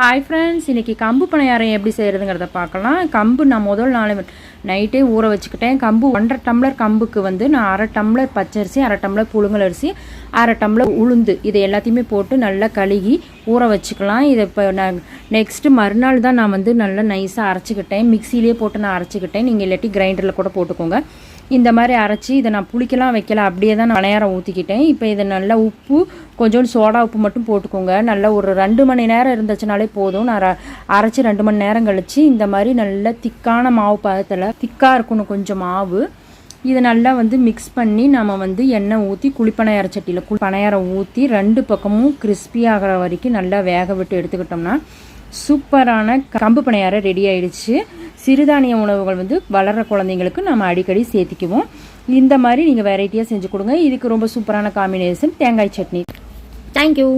Hi friends, இன்றைக்கி கம்பு பணியாரம் எப்படி செய்கிறதுங்கிறத பார்க்கலாம். கம்பு நான் முதல் நாள் நைட்டே ஊற வச்சுக்கிட்டேன். கம்பு 1.5 டம்ளர் கம்புக்கு வந்து நான் 1/2 டம்ளர் பச்சரிசி, 1/2 டம்ளர் புழுங்கல் அரிசி, 1/2 டம்ளர் உளுந்து இதை எல்லாத்தையுமே போட்டு நல்லா கழுகி ஊற வச்சுக்கலாம். இதை இப்போ நான் நெக்ஸ்ட்டு மறுநாள் தான் நான் வந்து நல்லா நைஸாக அரைச்சிக்கிட்டேன். மிக்சியிலே போட்டு நான் அரைச்சிக்கிட்டேன். நீங்கள் இல்லாட்டி கிரைண்டரில் கூட போட்டுக்கோங்க. இந்த மாதிரி அரைச்சி இதை நான் புளிக்கலாம் வைக்கல, அப்படியே தான் நான் பணியாரம் ஊற்றிக்கிட்டேன். இப்போ இதை நல்லா உப்பு, கொஞ்சோண்டு சோடா உப்பு மட்டும் போட்டுக்கோங்க. நல்லா ஒரு 2 மணி நேரம் இருந்துச்சுனாலே போதும். நான் அரைச்சி 2 மணி நேரம் கழித்து இந்த மாதிரி நல்லா திக்கான மாவு பதத்தில் திக்காக இருக்கணும் கொஞ்சம் மாவு. இதை நல்லா வந்து மிக்ஸ் பண்ணி நம்ம வந்து எண்ணெய் ஊற்றி குழிப்பணியார சட்டியில் பணியாரம் ஊற்றி 2 பக்கமும் கிறிஸ்பி ஆகிற வரைக்கும் நல்லா வேக விட்டு எடுத்துக்கிட்டோம்னா சூப்பரான கம்பு பணியாரம் ரெடி ஆயிடுச்சு. சிறுதானிய உணவுகள் வந்து வளர்கிற குழந்தைங்களுக்கு நம்ம அடிக்கடி சேர்த்திக்குவோம். இந்த மாதிரி நீங்கள் வெரைட்டியாக செஞ்சு கொடுங்க. இதுக்கு ரொம்ப சூப்பரான காம்பினேஷன் தேங்காய் சட்னி. தேங்க்யூ.